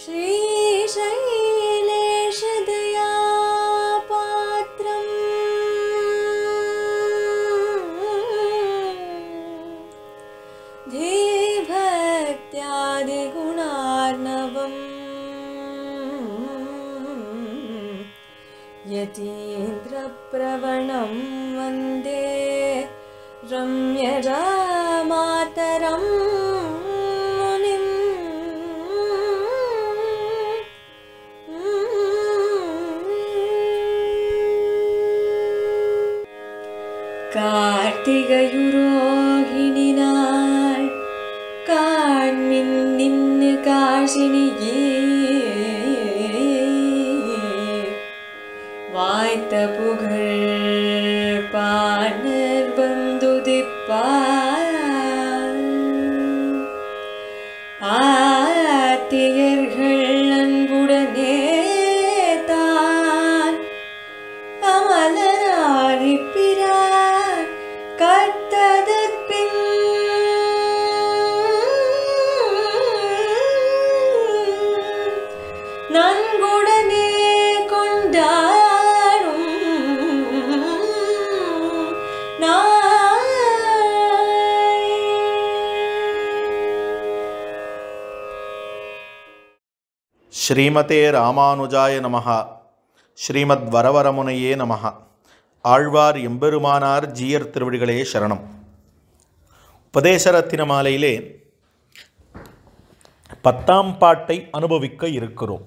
श्रीशैलेशदयापात्रं धीभक्त्यादिगुणार्णवम् यतीन्द्रप्रवणं वन्दे रम्यजामातरं मुनिम्। கார்த்திகையுரோகிணினாள் காண்மின் நின்னு காசினியே வாய்த்த புகழ் பாணர் வந்துதிப்பார் ஆத்தியர்கள் அன்புடனே தான் அமலனாரிப்பிரார் கத்ததற்பின் நன்குடனே கொண்டாடும் ஸ்ரீமதே ராமானுஜாய நமஹ. ஸ்ரீமத் வரவரமுனையே நமஹ. ஆழ்வார் எம்பெருமானார் ஜீயர் திருவடிகளே சரணம். உபதேசரத்தின மாலையிலே 10ஆம் பாட்டை அனுபவிக்க இருக்கிறோம்.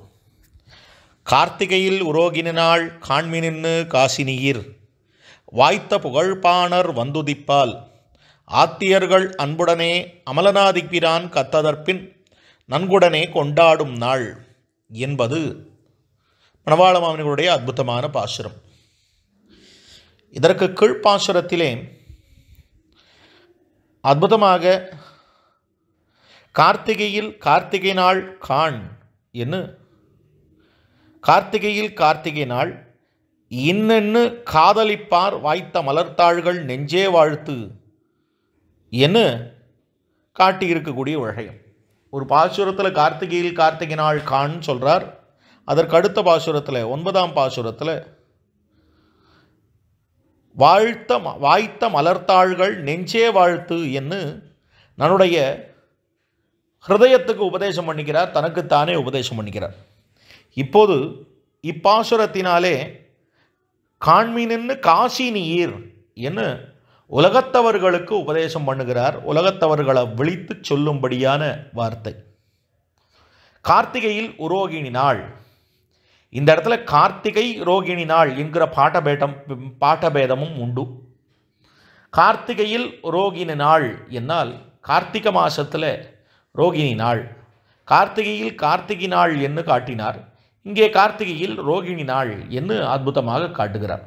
கார்த்திகையில் உரோகினாள் காண்மினின்னு காசினியிர் வாய்த்த புகழ்பாணர் வந்துதிப்பால் ஆத்தியர்கள் அன்புடனே அமலனாதிப்பிரான் கத்ததற்பின் நன்குடனே கொண்டாடும் நாள் என்பது மணவாள மாமுனிகளுடைய அற்புதமான பாசுரம். இதற்கு கீழ்ப்பாசுரத்திலே அற்புதமாக கார்த்திகையில் கார்த்திகை நாள் காண் என்று கார்த்திகையில் கார்த்திகை நாள் இன்னென்னு காதலிப்பார் வாய்த்த மலர்த்தாள்கள் நெஞ்சே வாழ்த்து என்று காட்டியிருக்கக்கூடிய விஷயம். ஒரு பாசுரத்தில் கார்த்திகையில் கார்த்திகை நாள் காண் சொல்கிறார். அதற்கு அடுத்த பாசுரத்தில் 9ஆம் பாசுரத்தில் வாய்த்த மலர்த்தாள்கள் நெஞ்சே வாழ்த்து என்று தன்னுடைய ஹிருதயத்துக்கு உபதேசம் பண்ணிக்கிறார், தனக்குத்தானே உபதேசம் பண்ணிக்கிறார். இப்போது இப்பாசுரத்தினாலே காண்மினின்னு காசினியீர் என்று உலகத்தவர்களுக்கு உபதேசம் பண்ணுகிறார். உலகத்தவர்களை விழித்து சொல்லும்படியான வார்த்தை. கார்த்திகையில் உரோகிணி நாள். இந்த இடத்துல கார்த்திகை ரோகிணி நாள் என்கிற பாட்டபேதமும் உண்டு. கார்த்திகையில் ரோகிணி நாள் என்னால் கார்த்திகை மாசத்தில் ரோகிணி நாள், கார்த்திகையில் கார்த்திகை நாள் என்று காட்டினார். இங்கே கார்த்திகையில் ரோகிணி நாள் என்று அற்புதமாக காட்டுகிறார்.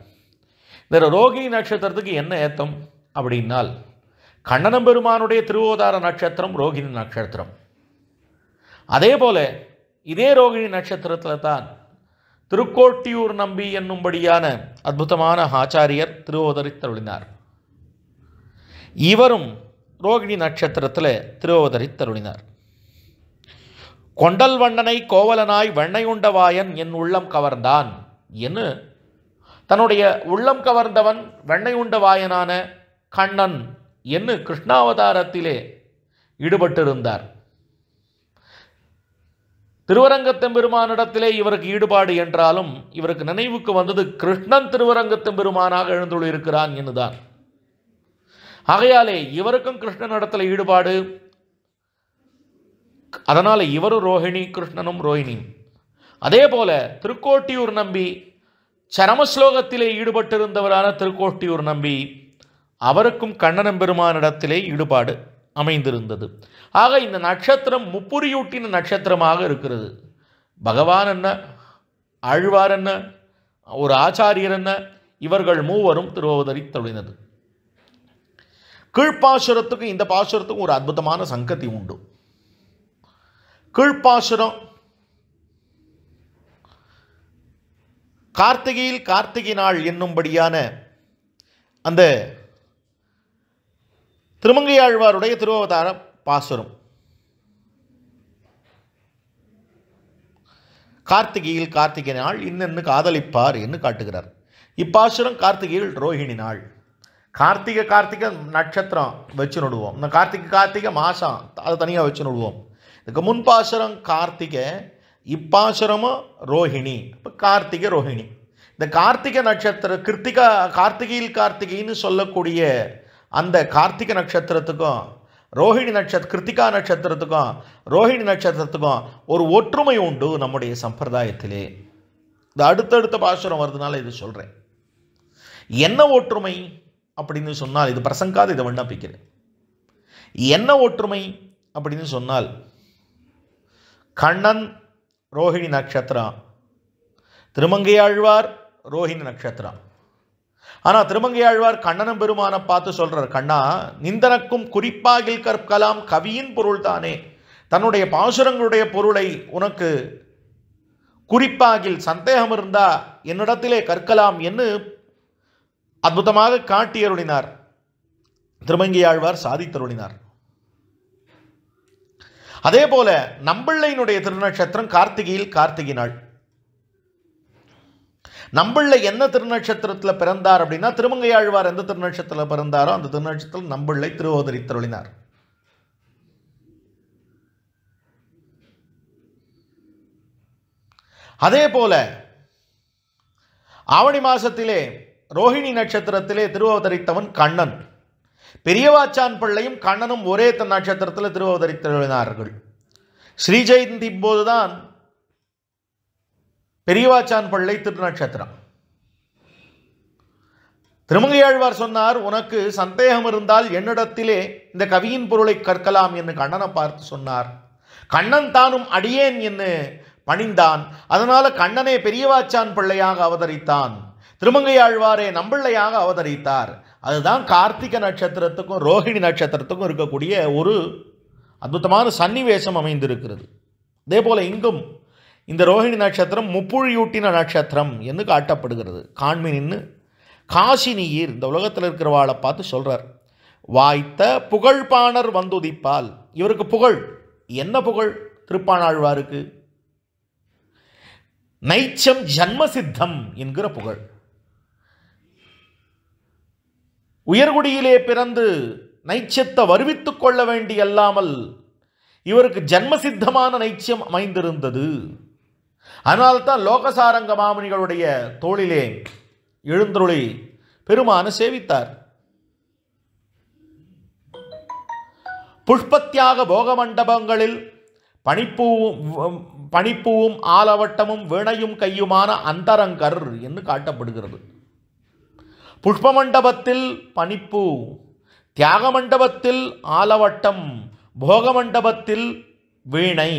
இந்த ரோகிணி நட்சத்திரத்துக்கு என்ன ஏத்தம் அப்படின்னால், கண்ணனம் பெருமானுடைய திருவோதார நட்சத்திரம் ரோகிணி நட்சத்திரம். அதே போல இதே ரோகிணி நட்சத்திரத்தில் தான் திருக்கோட்டியூர் நம்பி என்னும்படியான அற்புதமான ஆச்சாரியர் திருவோதரித்தருளினார். இவரும் ரோகிணி நட்சத்திரத்தில் திருவோதரித்தருளினார். கொண்டல் வண்ணனை கோவலனாய் வெண்ணையுண்டவாயன் என் உள்ளம் கவர்ந்தான் என்று தன்னுடைய உள்ளம் கவர்ந்தவன் வெண்ணையுண்டவாயனான கண்ணன் என்று கிருஷ்ணாவதாரத்திலே ஈடுபட்டிருந்தார். திருவரங்கத்தெம்பெருமானிடத்திலே இவருக்கு ஈடுபாடு என்றாலும் இவருக்கு நினைவுக்கு வந்தது கிருஷ்ணன் திருவரங்கத்தெம்பெருமானாக எழுந்துள்ளிருக்கிறான் என்றுதான். ஆகையாலே இவருக்கும் கிருஷ்ணனிடத்தில் ஈடுபாடு. அதனால் இவரும் ரோஹிணி, கிருஷ்ணனும் ரோஹிணியும். அதே போல திருக்கோட்டியூர் நம்பி சரமஸ்லோகத்திலே ஈடுபட்டிருந்தவரான திருக்கோட்டியூர் நம்பி, அவருக்கும் கண்ணனம்பெருமானிடத்திலே ஈடுபாடு அமைந்திருந்தது. ஆக இந்த நட்சத்திரம் முப்புரியூட்டின நட்சத்திரமாக இருக்கிறது. பகவான் என்ன, ஆழ்வார் என்ன, ஒரு ஆச்சாரியர் என்ன, இவர்கள் மூவரும் திருவோதரித்தருளினது. கீழ்ப்பாசுரத்துக்கும் இந்த பாசுரத்துக்கும் ஒரு அற்புதமான சங்கதி உண்டு. கீழ்ப்பாசுரம் கார்த்திகையில் கார்த்திகை நாள் என்னும்படியான அந்த திருமங்கையாழ்வாருடைய திருவவதார பாசுரம். கார்த்திகையில் கார்த்திகை நாள் இன்னென்னு காதலிப்பார் என்று காட்டுகிறார். இப்பாசுரம் கார்த்திகையில் ரோஹிணி நாள். கார்த்திகை நட்சத்திரம் வச்சு நடுவோம். இந்த கார்த்திகை மாதம் அதை தனியாக வச்சு நடுவோம். இதுக்கு முன்பாசுரம் கார்த்திகை, இப்பாசுரமும் ரோஹிணி. இப்போ கார்த்திகை ரோஹிணி. இந்த கார்த்திகை நட்சத்திரம் கார்த்திகையில் கார்த்திகைன்னு சொல்லக்கூடிய அந்த கார்த்திகை நட்சத்திரத்துக்கும் கிருத்திகா நட்சத்திரத்துக்கும் ரோஹிணி நட்சத்திரத்துக்கும் ஒரு ஒற்றுமை உண்டு நம்முடைய சம்பிரதாயத்திலே. இது அடுத்தடுத்த பாசுரம் வருதுனால இது சொல்கிறேன். என்ன ஒற்றுமை அப்படின்னு சொன்னால், இது பிரசங்காது, இதை விண்ணப்பிக்கிறேன். என்ன ஒற்றுமை அப்படின்னு சொன்னால், கண்ணன் ரோஹிணி நட்சத்திரம், திருமங்கையாழ்வார் ரோஹிணி நட்சத்திரம். ஆனால் திருமங்கையாழ்வார் கண்ணனும் பெருமானை பார்த்து சொல்கிறார், கண்ணா நிந்தனக்கும் குறிப்பாகில் கற்கலாம் கவியின் பொருள் தானே. தன்னுடைய பாசுரங்களுடைய பொருளை உனக்கு குறிப்பாகில் சந்தேகம் இருந்தா என்னிடத்திலே கற்கலாம் என்று அற்புதமாக காட்டியருளினார். திருமங்கையாழ்வார் சாதித்தருளினார். அதே போல நம்பிள்ளையினுடைய திருநட்சத்திரம் கார்த்திகையில் கார்த்திகை நாள். நம்பிள்ளை என்ன திருநட்சத்திரத்தில் பிறந்தார் அப்படின்னா, திருமங்கையாழ்வார் எந்த திருநட்சத்திரத்தில் பிறந்தாரோ அந்த திருநட்சத்திரத்தில் நம்பிள்ளை திருவோதரித்தருளினார். அதே போல ஆவணி மாசத்திலே ரோஹிணி நட்சத்திரத்திலே திருவவதரித்தவன் கண்ணன். பெரியவாச்சான் பிள்ளையும் கண்ணனும் ஒரே நட்சத்திரத்தில் திருவவதரித்தருளினார்கள். ஸ்ரீ ஜெயந்தி போதுதான் பெரியவாச்சான் பிள்ளை திருநட்சத்திரம். திருமங்கையாழ்வார் சொன்னார், உனக்கு சந்தேகம் இருந்தால் என்னிடத்திலே இந்த கவியின் பொருளை கற்கலாம் என்று கண்ணனை பார்த்து சொன்னார். கண்ணன் தானும் அடியேன் என்று பணிந்தான். அதனால கண்ணனே பெரியவாச்சான் பிள்ளையாக அவதரித்தான், திருமங்கையாழ்வாரே நம்பிள்ளையாக அவதரித்தார். அதுதான் கார்த்திகை நட்சத்திரத்துக்கும் ரோஹிணி நட்சத்திரத்துக்கும் இருக்கக்கூடிய ஒரு அற்புதமான சன்னிவேசம் அமைந்திருக்கிறது. அதே போல இங்கும் இந்த ரோஹிணி நட்சத்திரம் முப்புழியூட்டின நட்சத்திரம் என்று காட்டப்படுகிறது. காண்மினின்னு காசி நீர் இந்த உலகத்தில் இருக்கிறவாளை பார்த்து சொல்றார். வாய்த்த புகழ்பாணர் வந்துதிப்பால். இவருக்கு புகழ் என்ன புகழ்? திருப்பாணாழ்வாருக்கு நைச்சம் ஜன்மசித்தம் என்கிற புகழ். உயர்குடியிலே பிறந்து நைச்சத்தை வருவித்துக் கொள்ள வேண்டி அல்லாமல் இவருக்கு ஜன்மசித்தமான நைச்சியம் அமைந்திருந்தது. அதனால்தான் லோகசாரங்க மாமுனிகளுடைய தோளிலே எழுந்தருளி பெருமான சேவித்தார். புஷ்பத்தியாக போக மண்டபங்களில் பனிப்பூவும் ஆலவட்டமும் வீணையும் கையுமான அந்தரங்கர் என்று காட்டப்படுகிறது. புஷ்ப மண்டபத்தில் பனிப்பூ, தியாக மண்டபத்தில் ஆலவட்டம், போக மண்டபத்தில் வீணை.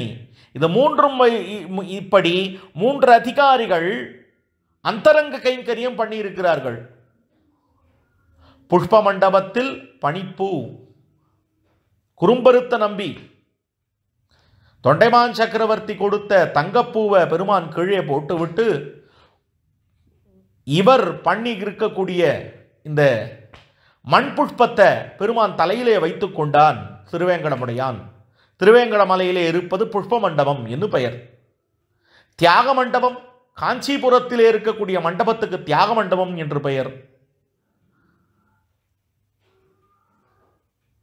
இது மூன்றும் இப்படி 3 அதிகாரிகள் அந்தரங்க கைங்கரியம் பண்ணியிருக்கிறார்கள். புஷ்ப மண்டபத்தில் பனிப்பூ, குறும்பருத்த நம்பி தொண்டைமான் சக்கரவர்த்தி கொடுத்த தங்கப்பூவை பெருமான் கீழே போட்டுவிட்டு இவர் பண்ணி இருக்கக்கூடிய இந்த மண் புஷ்பத்தை பெருமான் தலையிலே வைத்து கொண்டான் திருவேங்கடமுடையான். திருவேங்கடமலையிலே இருப்பது புஷ்ப மண்டபம் என்று பெயர். தியாக மண்டபம் காஞ்சிபுரத்திலே இருக்கக்கூடிய மண்டபத்துக்கு தியாக மண்டபம் என்று பெயர்.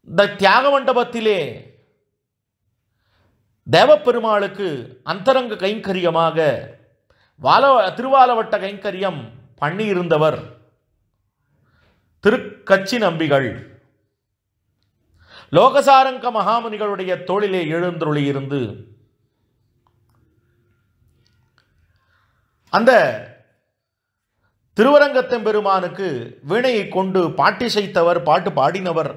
இந்த தியாக மண்டபத்திலே தேவப்பெருமாளுக்கு அந்தரங்க கைங்கரியமாக திருவாலவட்ட கைங்கரியம் பண்ணியிருந்தவர் திருக்கச்சி நம்பிகள். லோகசாரங்க மகாமுனிகளுடைய தோளிலே எழுந்தருளி இருந்து அந்த திருவரங்கத்தெம்பெருமானுக்கு வீணையை கொண்டு பாட்டிசைத்தவர், பாட்டு பாடினவர்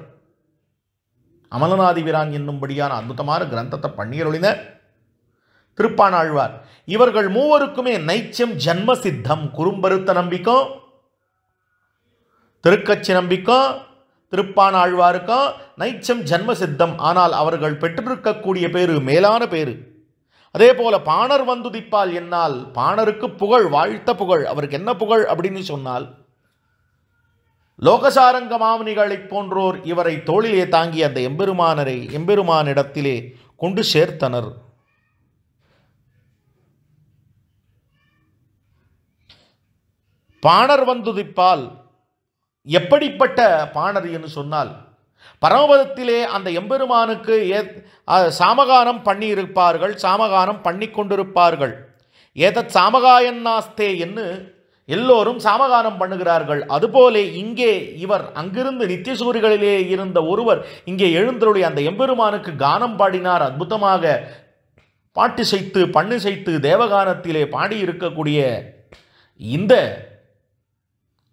அமலநாதிபிரான் என்னும்படியான அற்புதமான கிரந்தத்தை பண்ணியருளினர் திருப்பாணாழ்வார். இவர்கள் மூவருக்குமே நைச்சம் ஜன்ம சித்தம். குறும்பருத்த நம்பிக்கும், திருக்கச்சி நம்பிக்கும், திருப்பாணாழ்வாருக்கும் நைச்சம் ஜன்ம சித்தம். ஆனால் அவர்கள் பெற்றிருக்கக்கூடிய பேரு மேலான பேரு. அதே போல பாணர் வந்துதிப்பால் என்னால் பாணருக்கு புகழ், வாழ்த்த புகழ். அவருக்கு என்ன புகழ் அப்படின்னு சொன்னால், லோகசாரங்க மாமுனிகளைப் போன்றோர் இவரை தோளிலே தாங்கி அந்த எம்பெருமானிடத்திலே கொண்டு சேர்த்தனர். பாணர் வந்துதிப்பால் எப்படிப்பட்ட பாணர் என்று சொன்னால், பரமபதத்திலே அந்த எம்பெருமானுக்கு சாமகானம் பண்ணியிருப்பார்கள், சாமகானம் பண்ணி கொண்டிருப்பார்கள். ஏதத் சாமகாயன் நாஸ்தே என்று எல்லோரும் சாமகானம் பண்ணுகிறார்கள். அதுபோலே இங்கே இவர் அங்கிருந்து நித்தியசூரிகளிலே இருந்த ஒருவர் இங்கே எழுந்தருளி அந்த எம்பெருமானுக்கு கானம் பாடினார். அற்புதமாக பாட்டு செய்து பண்ணு செய்து தேவகானத்திலே பாடியிருக்கக்கூடிய இந்த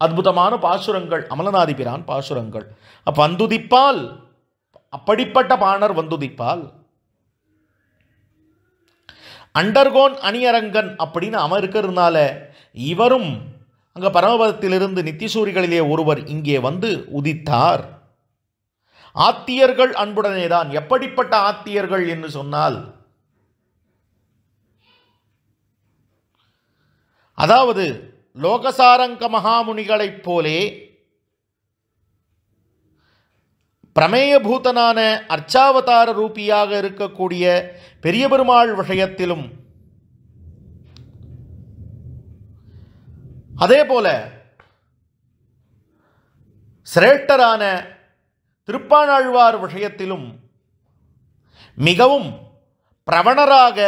அற்புதமான பாசுரங்கள் அமலநாதிபிரான் பாசுரங்கள். வந்துதிப்பால் அப்படிப்பட்ட பாணர் வந்துதிப்பால் அண்டர்கோன் அணியரங்கன் அப்படின்னு அவன் இருக்கிறதுனால இவரும் அங்கே பரமபதத்திலிருந்து நித்தியசூரிகளிலே ஒருவர் இங்கே வந்து உதித்தார். ஆத்தியர்கள் அன்புடனே தான். எப்படிப்பட்ட ஆத்தியர்கள் என்று சொன்னால், அதாவது லோகசாரங்க மகாமுனிகளைப் போலே பிரமேயபூதனான அர்ச்சாவதார ரூபியாக இருக்கக்கூடிய பெரிய பெருமாள் விஷயத்திலும், அதே போல சிரேஷ்டரான திருப்பாணாழ்வார் விஷயத்திலும் மிகவும் பிரவணராக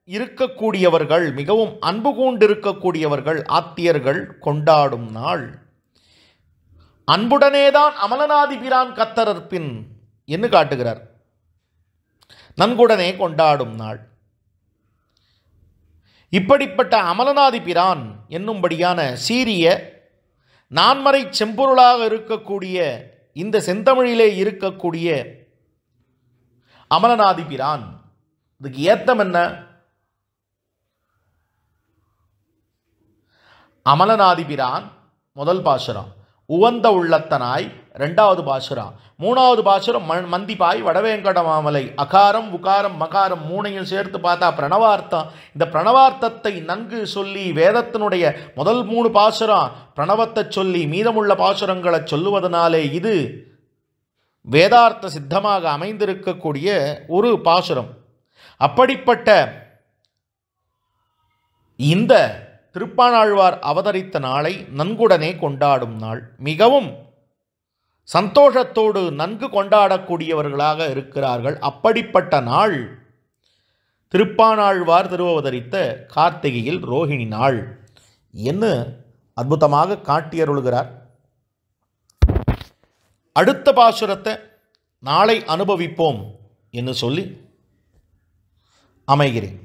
இருக்கக்கூடியவர்கள், மிகவும் அன்பு கூண்டிருக்கக்கூடியவர்கள் ஆத்தியர்கள் கொண்டாடும் நாள். அன்புடனேதான் அமலநாதிபிரான் கத்தரற்பின் என்று காட்டுகிறார். நன்குடனே கொண்டாடும் நாள். இப்படிப்பட்ட அமலநாதிபிரான் என்னும்படியான சீரிய நான்மறை செம்பொருளாக இருக்கக்கூடிய இந்த செந்தமிழிலே இருக்கக்கூடிய அமலநாதிபிரான், இதுக்கு ஏத்தம் என்ன? அமலநாதிபிரான் முதல் பாசுரம் உவந்த உள்ளத்தனாய், ரெண்டாவது பாசுரம், மூணாவது பாசுரம் மந்திபாய் வடவேங்கட மாமலை. அகாரம் உகாரம் மகாரம் மூணையும் சேர்த்து பார்த்தா பிரணவார்த்தம். இந்த பிரணவார்த்தத்தை நன்கு சொல்லி வேதத்தினுடைய முதல் 3 பாசுரம் பிரணவத்தை சொல்லி மீதமுள்ள பாசுரங்களை சொல்லுவதனாலே இது வேதார்த்த சித்தமாக அமைந்திருக்கக்கூடிய ஒரு பாசுரம். அப்படிப்பட்ட இந்த திருப்பாணாழ்வார் அவதரித்த நாளை நன்குடனே கொண்டாடும் நாள். மிகவும் சந்தோஷத்தோடு நன்கு கொண்டாடக்கூடியவர்களாக இருக்கிறார்கள். அப்படிப்பட்ட நாள் திருப்பாணாழ்வார் திருவவதரித்த கார்த்திகையில் ரோஹிணி நாள் என்று அற்புதமாக காட்டியருள்கிறார். அடுத்த பாசுரத்தை நாளை அனுபவிப்போம் என்று சொல்லி அமைகிறேன்.